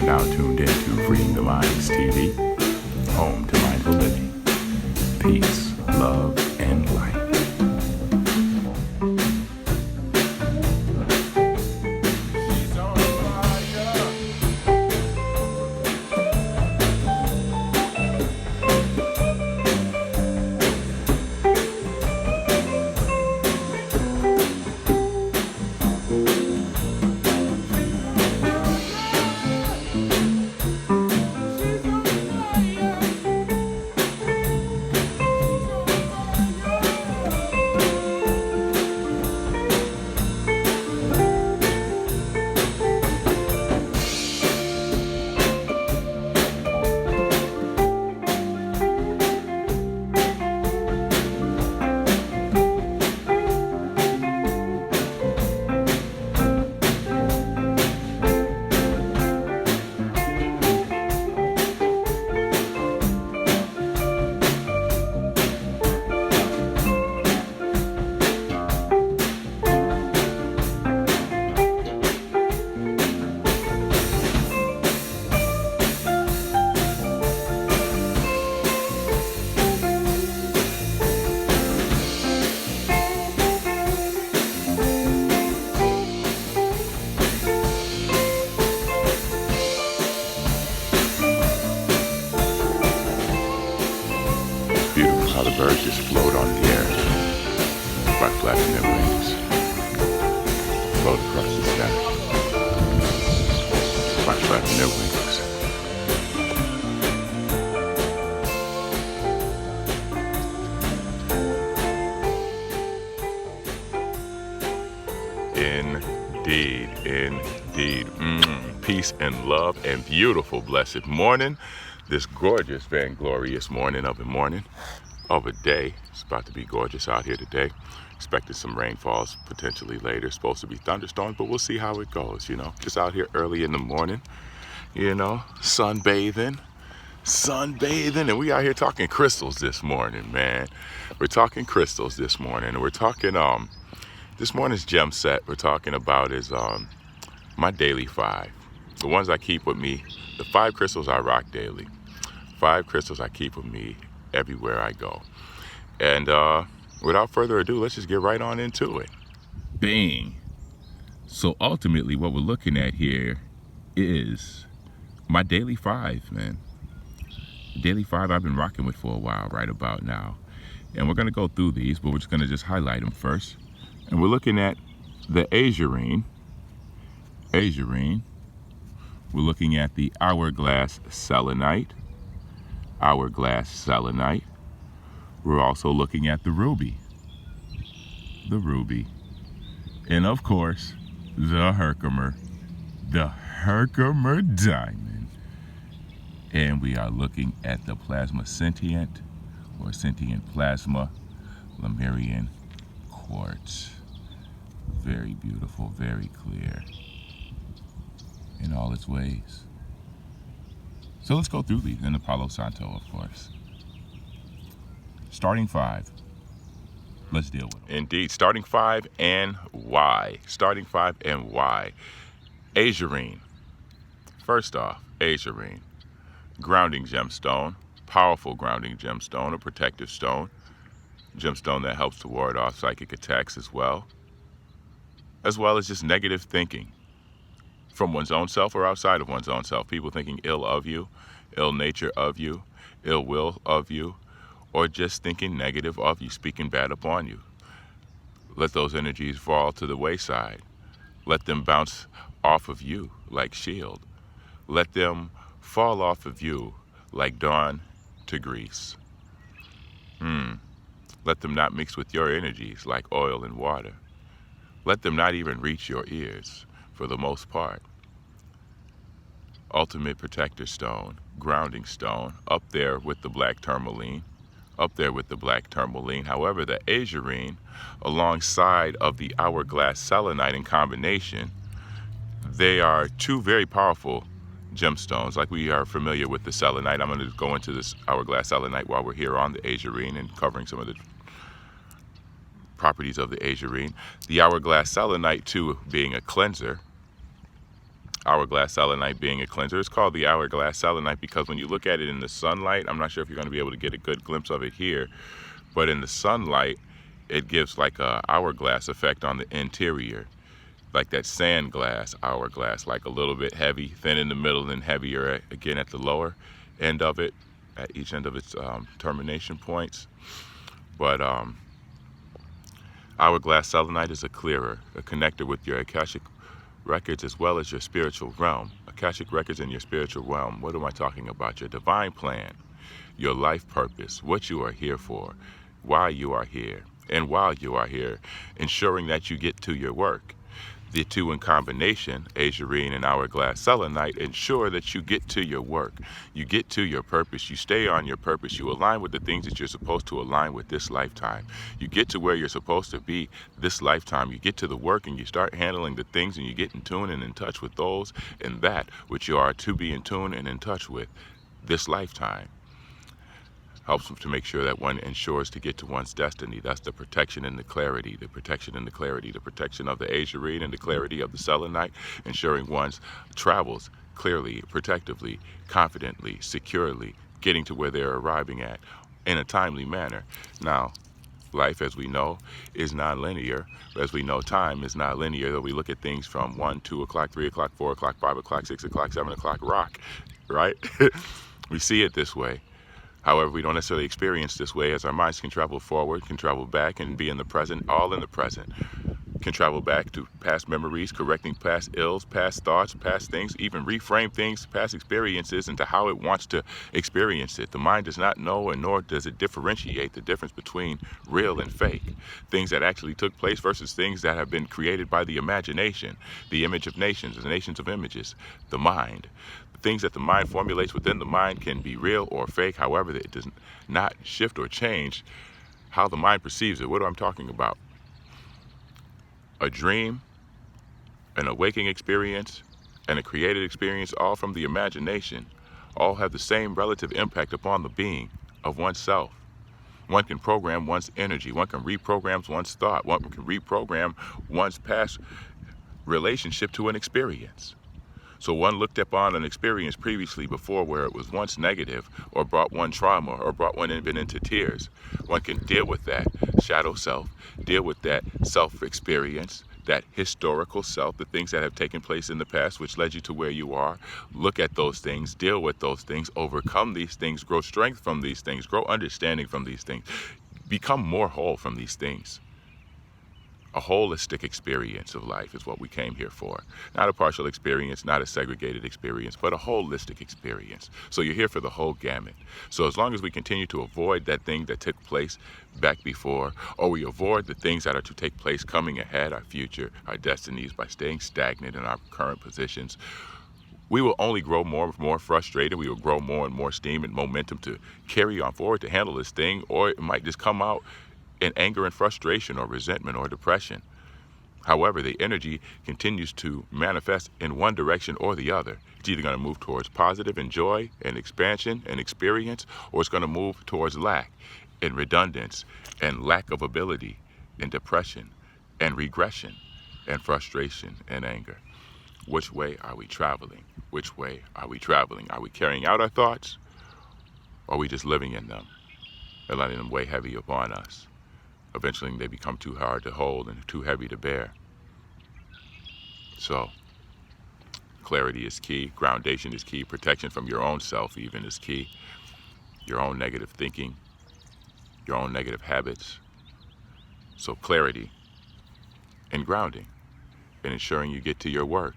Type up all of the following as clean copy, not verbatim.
now tuned in to Freeing the Minds TV, home to mindful living, peace, love, and light. Beautiful how the birds just float on the air by flapping their wings. Float across the sky by flapping their wings. Indeed, indeed. Peace and love and beautiful blessed morning. This gorgeous, vainglorious morning of a day. It's about to be gorgeous out here today. Expecting some rainfalls potentially later. Supposed to be thunderstorms, but we'll see how it goes, Just out here early in the morning, sunbathing. And we out here talking crystals this morning, man. We're talking crystals this morning. And we're talking, this morning's gem set we're talking about is my daily 5. The ones I keep with me, the 5 crystals I rock daily. 5 crystals I keep with me everywhere I go. And without further ado, let's just get right on into it. Bang. So ultimately what we're looking at here is my daily 5, man. Daily 5 I've been rocking with for a while right about now. And we're going to go through these, but we're just going to just highlight them first. And we're looking at the Aegirine. We're looking at the Hourglass Selenite. We're also looking at the ruby. And of course, the Herikimer. The Herikimer diamond. And we are looking at the plasma Sentient, or Sentient plasma, Lemurian quartz. Very beautiful, very clear in all its ways. So let's go through these in the Palo Santo, of course. Starting 5. Let's deal with them. Indeed, starting 5 and why. Aegirine. First off, Aegirine. Grounding gemstone, powerful grounding gemstone, a protective stone. Gemstone that helps to ward off psychic attacks as well as just negative thinking from one's own self or outside of one's own self. People thinking ill of you, ill nature of you, ill will of you, or just thinking negative of you, speaking bad upon you. Let those energies fall to the wayside. Let them bounce off of you like shield. Let them fall off of you like dawn to grease. Let them not mix with your energies like oil and water. Let them not even reach your ears for the most part. Ultimate protector stone, grounding stone, up there with the black tourmaline. However, the Aegirine, alongside of the Hourglass Selenite in combination, they are 2 very powerful gemstones. Like we are familiar with the Selenite. I'm going to go into this Hourglass Selenite while we're here on the Aegirine and covering some of the properties of the Aegirine. The Hourglass Selenite, too, being a cleanser, Hourglass selenite being a cleanser. It's called the hourglass selenite because when you look at it in the sunlight, I'm not sure if you're going to be able to get a good glimpse of it here, but in the sunlight, it gives like a hourglass effect on the interior, like that sand glass hourglass, like a little bit heavy, thin in the middle, and heavier again at the lower end of it, at each end of its termination points. But hourglass selenite is a clearer, a connector with your Akashic records as well as your spiritual realm. Akashic records in your spiritual realm. What am I talking about? Your divine plan, your life purpose, what you are here for, why you are here, and while you are here, ensuring that you get to your work. The two in combination, Aegirine and hourglass selenite, ensure that you get to your work, you get to your purpose, you stay on your purpose, you align with the things that you're supposed to align with this lifetime. You get to where you're supposed to be this lifetime. You get to the work and you start handling the things and you get in tune and in touch with those and that which you are to be in tune and in touch with this lifetime. Helps to make sure that one ensures to get to one's destiny. That's the protection and the clarity, the protection and the clarity, the protection of the Aegirine and the clarity of the selenite, ensuring one's travels clearly, protectively, confidently, securely, getting to where they're arriving at in a timely manner. Now, life, as we know, is non-linear. As we know, time is not linear, though we look at things from 1, 2 o'clock, 3 o'clock, 4 o'clock, 5 o'clock, 6 o'clock, 7 o'clock, rock, right? We see it this way. However, we don't necessarily experience this way, as our minds can travel forward, can travel back, and be in the present, all in the present. Can travel back to past memories, correcting past ills, past thoughts, past things, even reframe things, past experiences into how it wants to experience it. The mind does not know, and nor does it differentiate the difference between real and fake. Things that actually took place versus things that have been created by the imagination, the image of nations, the nations of images, the mind. Things that the mind formulates within the mind can be real or fake. However, it does not shift or change how the mind perceives it. What am I talking about? A dream, an awakening experience, and a created experience, all from the imagination, all have the same relative impact upon the being of oneself. One can program one's energy. One can reprogram one's thought. One can reprogram one's past relationship to an experience. So one looked upon an experience previously before where it was once negative or brought one trauma or brought one even into tears. One can deal with that shadow self, deal with that self-experience, that historical self, the things that have taken place in the past which led you to where you are. Look at those things, deal with those things, overcome these things, grow strength from these things, grow understanding from these things, become more whole from these things. A holistic experience of life is what we came here for. Not a partial experience, not a segregated experience, but a holistic experience. So you're here for the whole gamut. So as long as we continue to avoid that thing that took place back before, or we avoid the things that are to take place coming ahead, our future, our destinies, by staying stagnant in our current positions, we will only grow more and more frustrated. We will grow more and more steam and momentum to carry on forward to handle this thing, or it might just come out in anger and frustration or resentment or depression. However, the energy continues to manifest in one direction or the other. It's either going to move towards positive and joy and expansion and experience, or it's going to move towards lack and redundance and lack of ability and depression and regression and frustration and anger. Which way are we traveling? Which way are we traveling? Are we carrying out our thoughts, or are we just living in them and letting them weigh heavy upon us? Eventually they become too hard to hold and too heavy to bear. So clarity is key, groundation is key, protection from your own self even is key, your own negative thinking, your own negative habits. So clarity and grounding and ensuring you get to your work.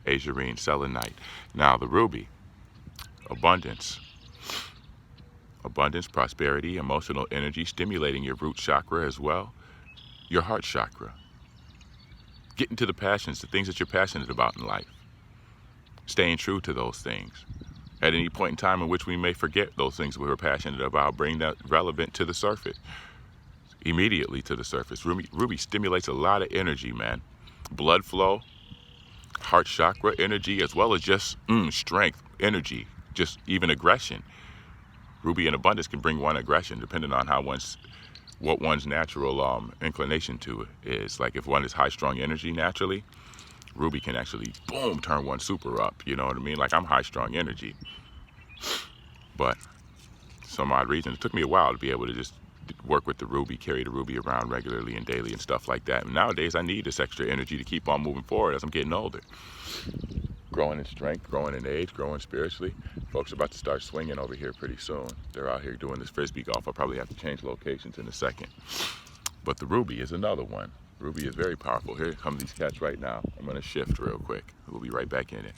Aegirine, selenite. Now the ruby, abundance. Abundance, prosperity, emotional energy, stimulating your root chakra as well, your heart chakra. Getting to the passions, the things that you're passionate about in life. Staying true to those things. At any point in time in which we may forget those things we were passionate about, bring that relevant to the surface. Immediately to the surface. Ruby stimulates a lot of energy, man. Blood flow, heart chakra energy, as well as just strength, energy, just even aggression. Ruby in abundance can bring one aggression depending on what one's natural inclination to it is. Like if one is high strung energy naturally, Ruby can actually, boom, turn one super up. You know what I mean? Like, I'm high strung energy. But some odd reason, it took me a while to be able to just work with the Ruby, carry the Ruby around regularly and daily and stuff like that. And nowadays I need this extra energy to keep on moving forward as I'm getting older. Growing in strength, growing in age, growing spiritually. Folks are about to start swinging over here pretty soon. They're out here doing this frisbee golf. I'll probably have to change locations in a second. But the Ruby is another one. Ruby is very powerful. Here come these cats right now. I'm going to shift real quick. We'll be right back in it.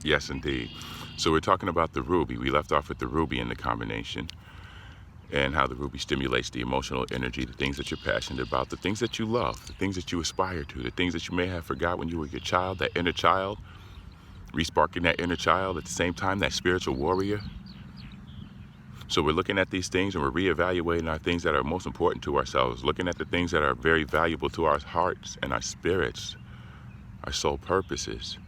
Yes, indeed. So we're talking about the Ruby. We left off with the Ruby in the combination and how the Ruby stimulates the emotional energy, the things that you're passionate about, the things that you love, the things that you aspire to, the things that you may have forgot when you were your child, that inner child, resparking that inner child at the same time, that spiritual warrior. So we're looking at these things and we're reevaluating our things that are most important to ourselves, looking at the things that are very valuable to our hearts and our spirits, our soul purposes,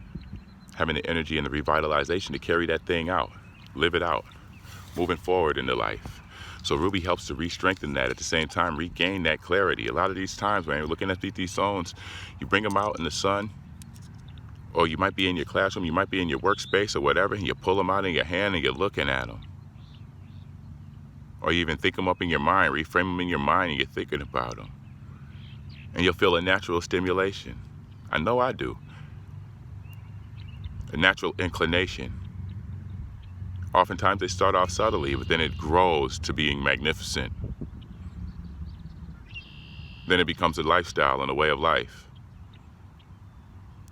having the energy and the revitalization to carry that thing out, live it out, moving forward into life. So Ruby helps to re-strengthen that at the same time, regain that clarity. A lot of these times when you're looking at these zones, you bring them out in the sun, or you might be in your classroom, you might be in your workspace or whatever, and you pull them out in your hand and you're looking at them. Or you even think them up in your mind, reframe them in your mind and you're thinking about them. And you'll feel a natural stimulation. I know I do. A natural inclination. Oftentimes they start off subtly, but then it grows to being magnificent. Then it becomes a lifestyle and a way of life.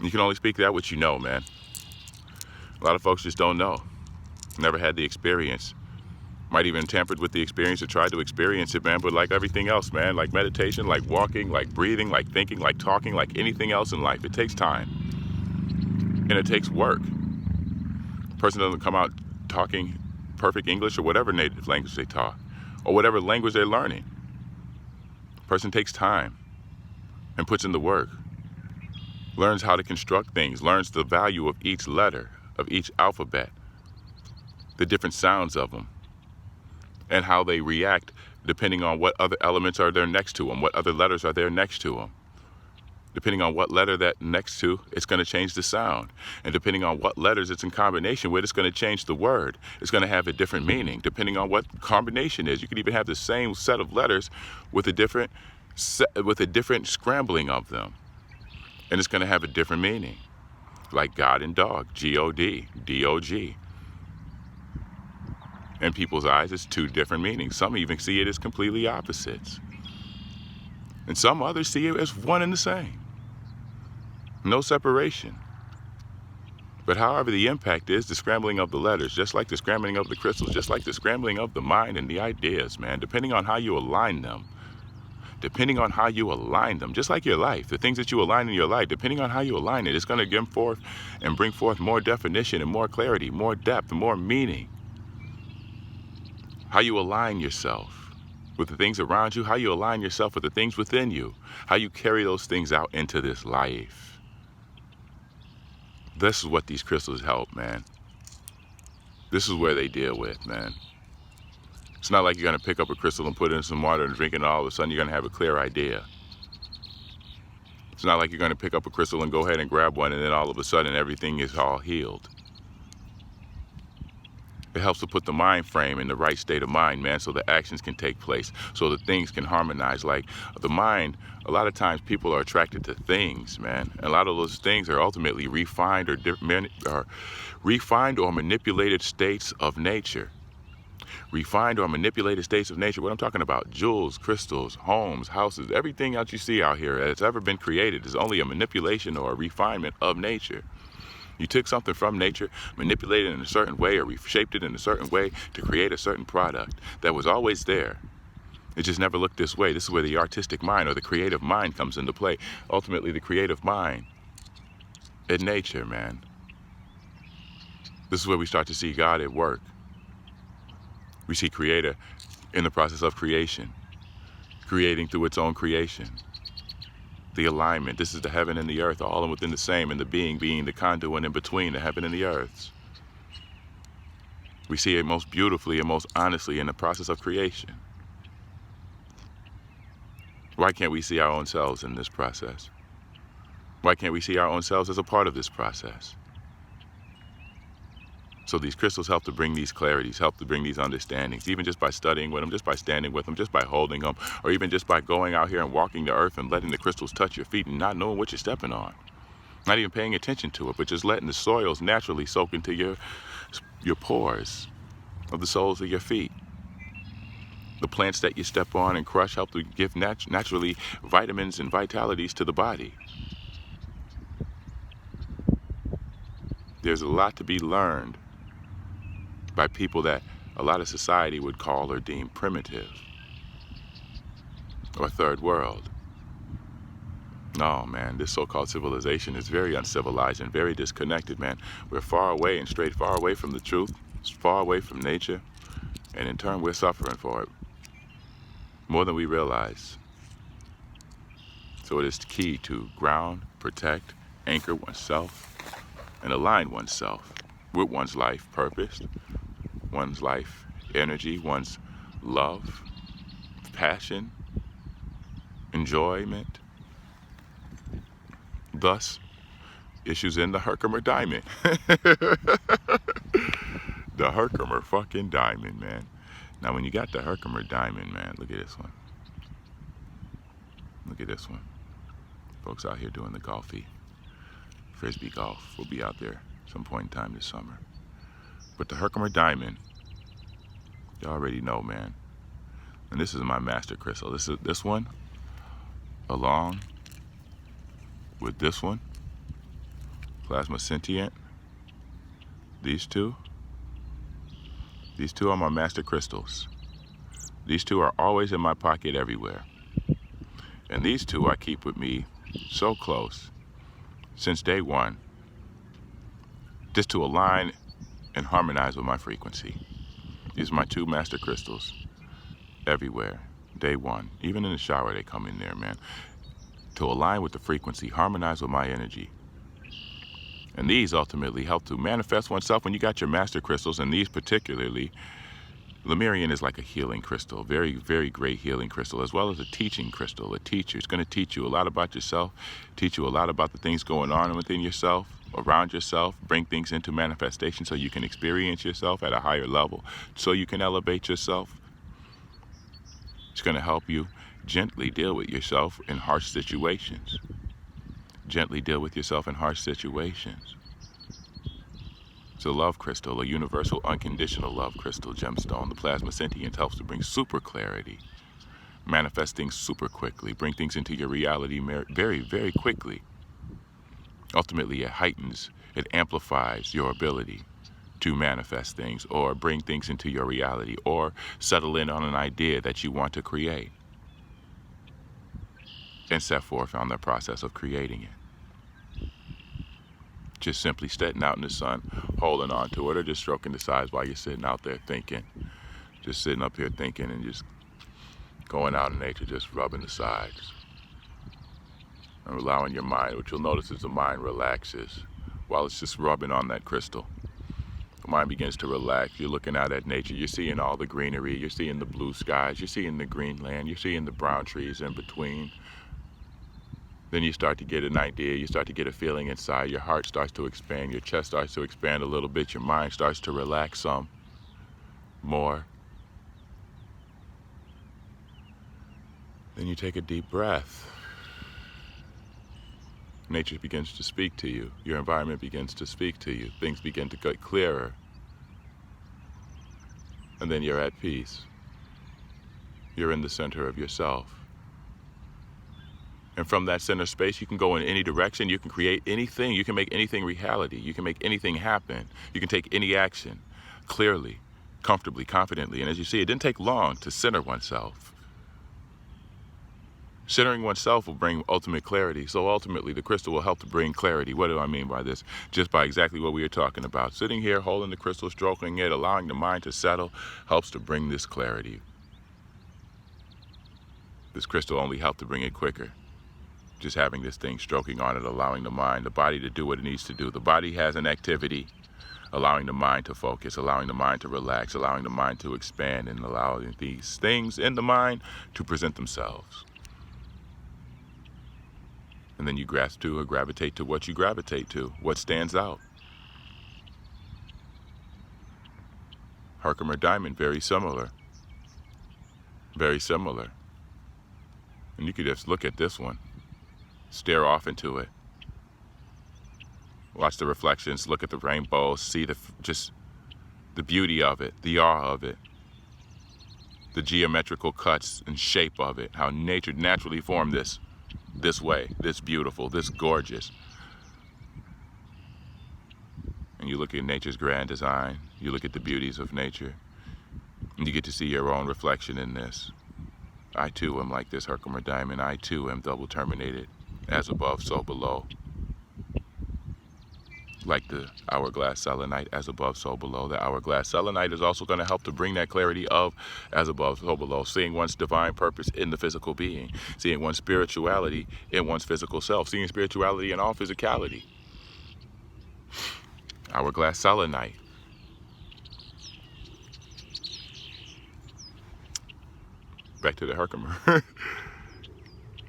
You can only speak that which you know, man. A lot of folks just don't know. Never had the experience. Might even tampered with the experience or tried to experience it, man. But like everything else, man, like meditation, like walking, like breathing, like thinking, like talking, like anything else in life, it takes time. And it takes work. A person doesn't come out talking perfect English or whatever native language they talk, or whatever language they're learning. A person takes time and puts in the work, learns how to construct things, learns the value of each letter, of each alphabet, the different sounds of them, and how they react depending on what other elements are there next to them, what other letters are there next to them. Depending on what letter that next to, it's going to change the sound. And depending on what letters it's in combination with, it's going to change the word. It's going to have a different meaning, depending on what combination is. You could even have the same set of letters with a different scrambling of them. And it's going to have a different meaning. Like God and dog, G-O-D, D-O-G. In people's eyes, it's two different meanings. Some even see it as completely opposites. And some others see it as one and the same. No separation. But however the impact is, the scrambling of the letters, just like the scrambling of the crystals, just like the scrambling of the mind and the ideas, man, depending on how you align them, just like your life, the things that you align in your life, depending on how you align it, it's going to give forth and bring forth more definition and more clarity, more depth, more meaning. How you align yourself with the things around you, how you align yourself with the things within you, how you carry those things out into this life. This is what these crystals help, man. This is where they deal with, man. It's not like you're going to pick up a crystal and put it in some water and drink it and all of a sudden you're going to have a clear idea. It's not like you're going to pick up a crystal and go ahead and grab one and then all of a sudden everything is all healed. It helps to put the mind frame in the right state of mind, man, so the actions can take place, so that things can harmonize. Like the mind, a lot of times people are attracted to things, man. And a lot of those things are ultimately refined or manipulated states of nature. Refined or manipulated states of nature. What I'm talking about, jewels, crystals, homes, houses, everything else you see out here that's ever been created is only a manipulation or a refinement of nature. You took something from nature, manipulated it in a certain way or reshaped it in a certain way to create a certain product that was always there. It just never looked this way. This is where the artistic mind or the creative mind comes into play. Ultimately, the creative mind in nature, man. This is where we start to see God at work. We see Creator in the process of creation, creating through its own creation. The alignment. This is the heaven and the earth, all within the same, and the being the conduit in between the heaven and the earths. We see it most beautifully and most honestly in the process of creation. Why can't we see our own selves in this process? Why can't we see our own selves as a part of this process? So these crystals help to bring these clarities, help to bring these understandings, even just by studying with them, just by standing with them, just by holding them, or even just by going out here and walking the earth and letting the crystals touch your feet and not knowing what you're stepping on. Not even paying attention to it, but just letting the soils naturally soak into your pores of the soles of your feet. The plants that you step on and crush help to give naturally vitamins and vitalities to the body. There's a lot to be learned by people that a lot of society would call or deem primitive or third world. No, man, this so-called civilization is very uncivilized and very disconnected, man. We're far away and straight far away from the truth, far away from nature, and in turn we're suffering for it more than we realize. So it is key to ground, protect, anchor oneself, and align oneself with one's life purpose, one's life energy, one's love, passion, enjoyment. Thus, issues in the Herikimer diamond. The Herikimer fucking diamond, man. Now, when you got the Herikimer diamond, man, look at this one. Look at this one. Folks out here doing the golfy. Frisbee golf. We'll be out there some point in time this summer. But the Herikimer diamond, you already know, man. And this is my master crystal. This one, along with this one, Plasma Sentient. These two are my master crystals. These two are always in my pocket everywhere. And these two I keep with me so close since day one, just to align and harmonize with my frequency. These are my two master crystals everywhere, day one. Even in the shower they come in there, man. To align with the frequency, harmonize with my energy. And these ultimately help to manifest oneself when you got your master crystals, and these particularly, Lemurian is like a healing crystal, very, very great healing crystal, as well as a teaching crystal, a teacher. It's going to teach you a lot about yourself, teach you a lot about the things going on within yourself, around yourself, bring things into manifestation so you can experience yourself at a higher level, so you can elevate yourself. It's going to help you gently deal with yourself in harsh situations. Gently deal with yourself in harsh situations. It's a love crystal, a universal, unconditional love crystal gemstone. The plasma sentient helps to bring super clarity, manifest things super quickly, bring things into your reality very, very quickly. Ultimately, it heightens, it amplifies your ability to manifest things or bring things into your reality or settle in on an idea that you want to create and set forth on the process of creating it. Just simply sitting out in the sun, holding on to it, or just stroking the sides while you're sitting out there thinking. Just sitting up here thinking and just going out in nature, just rubbing the sides. And allowing your mind, what you'll notice is the mind relaxes while it's just rubbing on that crystal. The mind begins to relax. You're looking out at nature. You're seeing all the greenery. You're seeing the blue skies. You're seeing the green land. You're seeing the brown trees in between. Then you start to get an idea. You start to get a feeling inside. Your heart starts to expand. Your chest starts to expand a little bit. Your mind starts to relax some more. Then you take a deep breath. Nature begins to speak to you. Your environment begins to speak to you. Things begin to get clearer. And then you're at peace. You're in the center of yourself. And from that center space, you can go in any direction. You can create anything. You can make anything reality. You can make anything happen. You can take any action clearly, comfortably, confidently. And as you see, it didn't take long to center oneself. Centering oneself will bring ultimate clarity. So ultimately, the crystal will help to bring clarity. What do I mean by this? Just by exactly what we were talking about. Sitting here, holding the crystal, stroking it, allowing the mind to settle, helps to bring this clarity. This crystal only helped to bring it quicker. Just having this thing, stroking on it, allowing the mind, the body to do what it needs to do. The body has an activity, allowing the mind to focus, allowing the mind to relax, allowing the mind to expand, and allowing these things in the mind to present themselves. And then you grasp to or gravitate to what you gravitate to, what stands out. Herkimer diamond, very similar. Very similar. And you could just look at this one, stare off into it. Watch the reflections, look at the rainbow, see just the beauty of it, the awe of it, the geometrical cuts and shape of it, how nature naturally formed this way, this beautiful, this gorgeous. And you look at nature's grand design, you look at the beauties of nature, and you get to see your own reflection in this. I too am like this Herkimer diamond. I too am double terminated, as above, so below. Like the Hourglass Selenite, as above, so below. The Hourglass Selenite is also going to help to bring that clarity of as above, so below. Seeing one's divine purpose in the physical being. Seeing one's spirituality in one's physical self. Seeing spirituality in all physicality. Hourglass Selenite. Back to the Herkimer.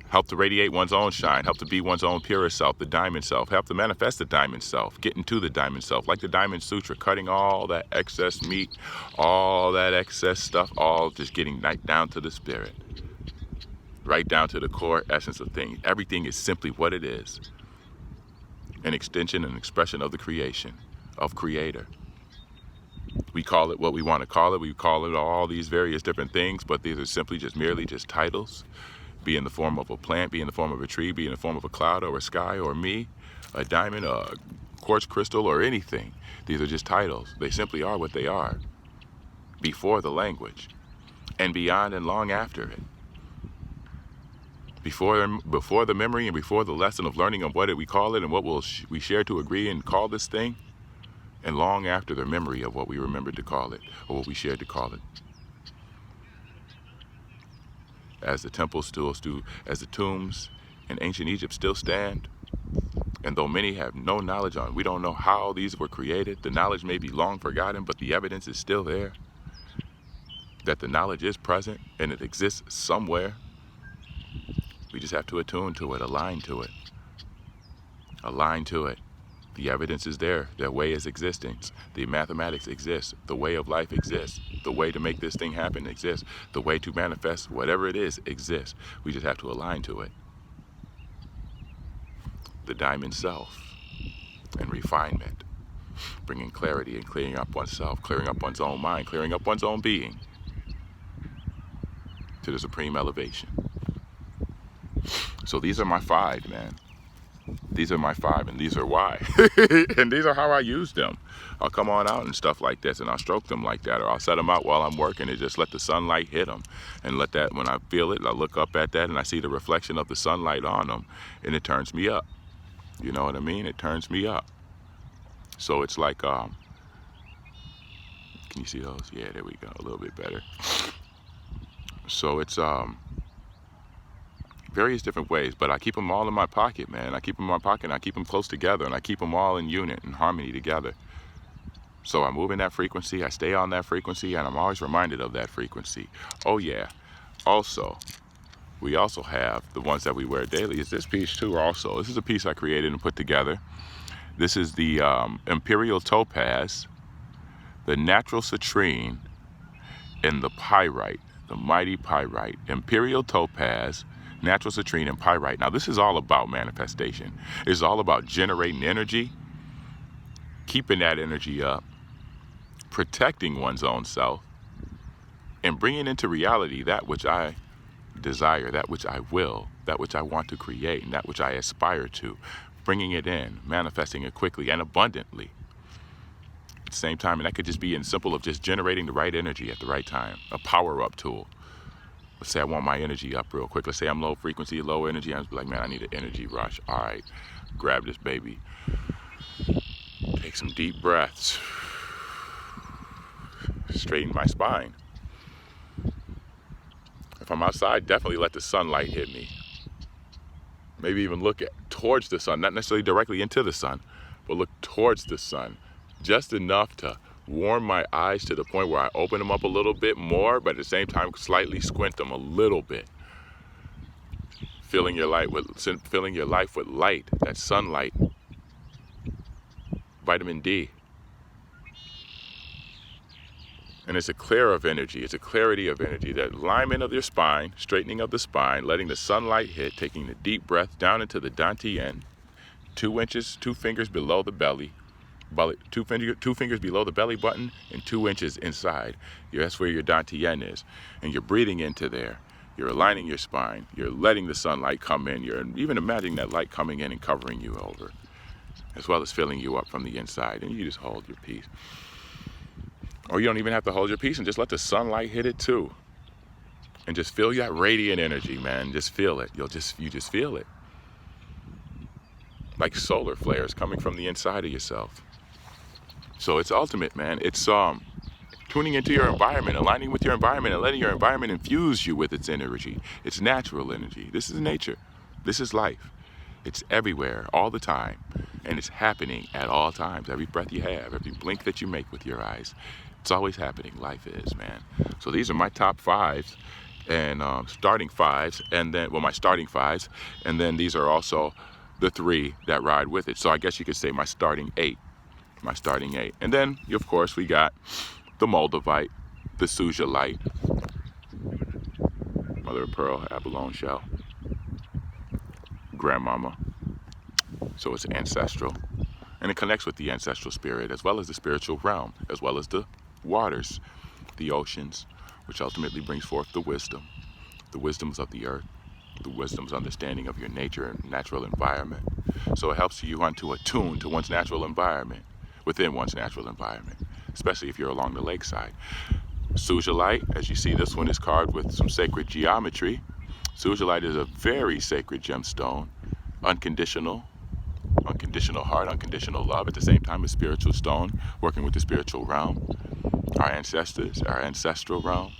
Help to radiate one's own shine, help to be one's own purest self, the diamond self, help to manifest the diamond self, get into the diamond self, like the Diamond Sutra, cutting all that excess meat, all that excess stuff, all just getting right down to the spirit, right down to the core essence of things. Everything is simply what it is, an extension and expression of the creation, of Creator. We call it what we want to call it, we call it all these various different things, but these are simply just merely just titles. Be in the form of a plant, be in the form of a tree, be in the form of a cloud or a sky or me, a diamond, a quartz crystal or anything. These are just titles. They simply are what they are. Before the language and beyond and long after it. Before the memory and before the lesson of learning of what we call it and what we share to agree and call this thing, and long after the memory of what we remembered to call it or what we shared to call it. As the temples still do, as the tombs in ancient Egypt still stand, and though many have no knowledge on, we don't know how these were created, the knowledge may be long forgotten, but the evidence is still there, that the knowledge is present and it exists somewhere. We just have to attune to it, align to it. Align to it. The evidence is there. Their way is existence. The mathematics exists. The way of life exists. The way to make this thing happen exists. The way to manifest whatever it is exists. We just have to align to it. The diamond self and refinement. Bringing clarity and clearing up oneself, clearing up one's own mind, clearing up one's own being to the supreme elevation. So these are my 5, man. These are my 5, and these are why. And these are how I use them. I'll come on out and stuff like this, and I'll stroke them like that, or I'll set them out while I'm working and just let the sunlight hit them. And let that, when I feel it, I look up at that, and I see the reflection of the sunlight on them, and it turns me up. You know what I mean? It turns me up. So it's like, can you see those? Yeah, there we go, a little bit better. So it's, various different ways, but I keep them all in my pocket, man. I keep them in my pocket, and I keep them close together, and I keep them all in unit and harmony together. So I move in that frequency, I stay on that frequency, and I'm always reminded of that frequency. Oh yeah, also, we also have the ones that we wear daily. Is this piece too also. This is a piece I created and put together. This is the Imperial Topaz, the natural Citrine, and the Pyrite, the mighty Pyrite. Imperial Topaz, natural Citrine, and Pyrite. Now this is all about manifestation. It's all about generating energy, keeping that energy up, protecting one's own self, and bringing into reality that which I desire, that which I will, that which I want to create, and that which I aspire to. Bringing it in, manifesting it quickly and abundantly. At the same time, and that could just be in simple of just generating the right energy at the right time, a power-up tool. Let's say I want my energy up real quick. Let's say I'm low frequency, low energy. I'm just like, man, I need an energy rush. All right, grab this baby. Take some deep breaths. Straighten my spine. If I'm outside, definitely let the sunlight hit me. Maybe even look towards the sun, not necessarily directly into the sun, but look towards the sun. Just enough to warm my eyes to the point where I open them up a little bit more, but at the same time slightly squint them a little bit. filling your life with light, that sunlight, vitamin D. And it's a clear of energy, it's a clarity of energy, that alignment of your spine, straightening of the spine, letting the sunlight hit, taking the deep breath down into the dantian, 2 inches, 2 fingers below the belly, two fingers below the belly button and 2 inches inside. That's where your dantian is. And you're breathing into there. You're aligning your spine. You're letting the sunlight come in. You're even imagining that light coming in and covering you over, as well as filling you up from the inside. And you just hold your peace. Or you don't even have to hold your peace and just let the sunlight hit it too. And just feel that radiant energy, man. Just feel it. You just feel it. Like solar flares coming from the inside of yourself. So it's ultimate, man. It's tuning into your environment, aligning with your environment, and letting your environment infuse you with its energy. It's natural energy. This is nature. This is life. It's everywhere, all the time. And it's happening at all times. Every breath you have, every blink that you make with your eyes. It's always happening. Life is, man. So these are my top 5s and starting 5s, and then, well, my starting 5s, and then these are also the 3 that ride with it. So I guess you could say my starting 8. My starting 8. And then, of course, we got the Moldavite, the Sugilite, mother of pearl, abalone shell, grandmama. So it's ancestral. And it connects with the ancestral spirit, as well as the spiritual realm, as well as the waters, the oceans, which ultimately brings forth the wisdoms of the earth, the wisdom's understanding of your nature and natural environment. So it helps you to attune to one's natural environment, within one's natural environment, especially if you're along the lakeside. Sugilite, as you see, this one is carved with some sacred geometry. Sugilite is a very sacred gemstone, unconditional heart, unconditional love, at the same time a spiritual stone, working with the spiritual realm, our ancestors, our ancestral realm,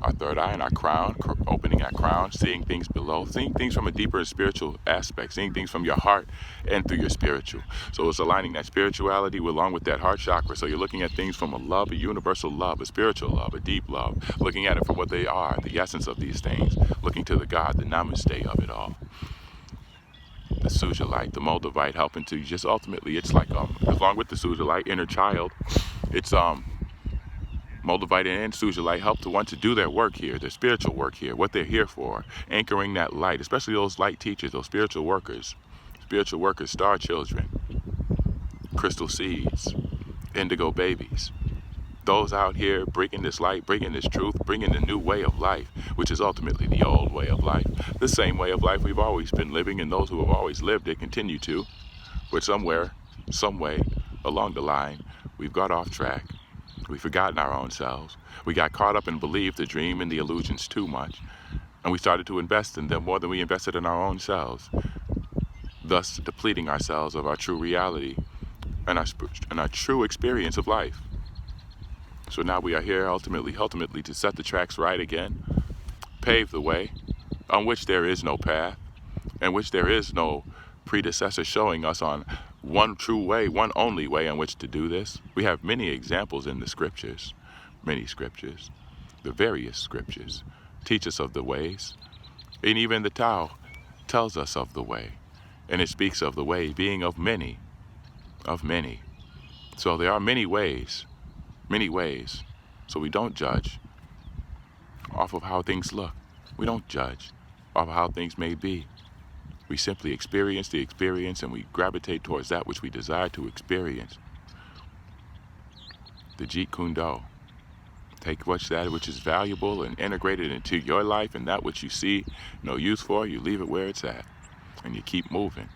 our third eye and our crown, opening our crown, seeing things below, seeing things from a deeper spiritual aspect, seeing things from your heart and through your spiritual. So it's aligning that spirituality along with that heart chakra. So you're looking at things from a love, a universal love, a spiritual love, a deep love, looking at it for what they are, the essence of these things, looking to the God, the namaste of it all. The Sugilite, the Moldavite, helping to just ultimately, it's like, along with the Sugilite, inner child, it's Moldavite and Sugilite help to want to do their work here, their spiritual work here, what they're here for, anchoring that light, especially those light teachers, those spiritual workers, star children, crystal seeds, indigo babies. Those out here bringing this light, bringing this truth, bringing the new way of life, which is ultimately the old way of life. The same way of life we've always been living, and those who have always lived it continue to. But somewhere, some way along the line, we've got off track. We've forgotten our own selves. We got caught up and believed the dream and the illusions too much. And we started to invest in them more than we invested in our own selves, thus depleting ourselves of our true reality and our true experience of life. So now we are here ultimately to set the tracks right again, pave the way on which there is no path, and which there is no predecessor showing us on one true way, one only way in which to do this. We have many examples in the scriptures, the various scriptures teach us of the ways, and even the Tao tells us of the way, and it speaks of the way being of many. So there are many ways. So we don't judge off of how things look. We don't judge off of how things may be. We simply experience the experience, and we gravitate towards that which we desire to experience. The Jeet Kune Do. Take that which is valuable and integrate it into your life, and that which you see no use for, you leave it where it's at. And you keep moving.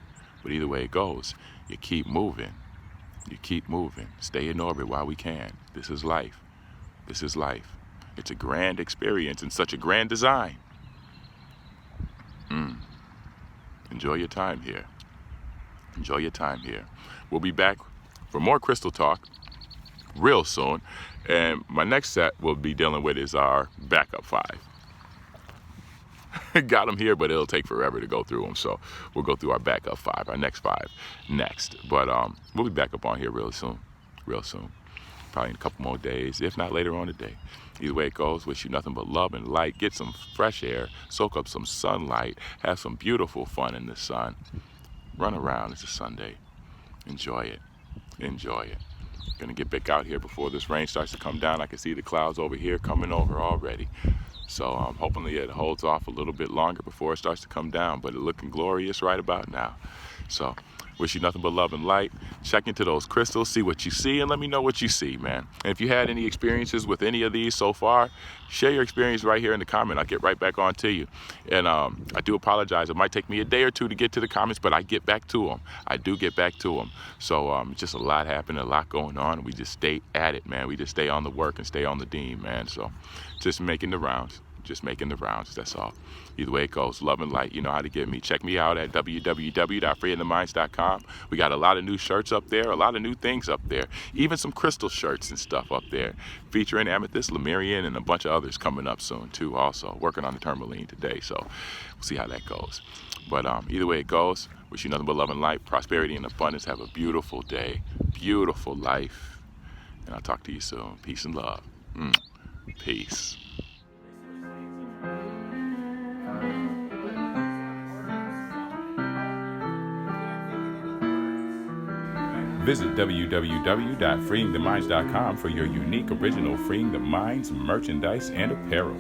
But either way it goes, you keep moving. Stay in orbit while we can. This is life. It's a grand experience and such a grand design. Enjoy your time here. We'll be back for more crystal talk real soon. And my next set we'll be dealing with is our backup 5. Got them here, but it'll take forever to go through them. So we'll go through our backup 5, our next 5 next. But we'll be back up on here real soon. probably in a couple more days, if not later on today. Either way it goes, wish you nothing but love and light. Get some fresh air, soak up some sunlight, have some beautiful fun in the sun. Run around. It's a Sunday. Enjoy it. Enjoy it. Gonna get back out here before this rain starts to come down. I can see the clouds over here coming over already. So hopefully it holds off a little bit longer before it starts to come down, but it's looking glorious right about now. So wish you nothing but love and light. Check into those crystals, see what you see, and let me know what you see, man. And if you had any experiences with any of these so far, share your experience right here in the comment. I'll get right back on to you. And I do apologize. It might take me a day or two to get to the comments, but I get back to them. I do get back to them. So just a lot happening, a lot going on. We just stay at it, man. We just stay on the work and stay on the dean, man. So just making the rounds. Just making the rounds, that's all. Either way it goes, love and light. You know how to get me. Check me out at www.freeintheminds.com. We got a lot of new shirts up there, a lot of new things up there, even some crystal shirts and stuff up there, featuring amethyst, Lemurian, and a bunch of others coming up soon too. Also working on the tourmaline today, so we'll see how that goes. But either way it goes, wish you nothing but love and light, prosperity and abundance. Have a beautiful day, beautiful life, and I'll talk to you soon. Peace and love. Peace. Visit www.freeingtheminds.com for your unique original Freeing the Minds merchandise and apparel.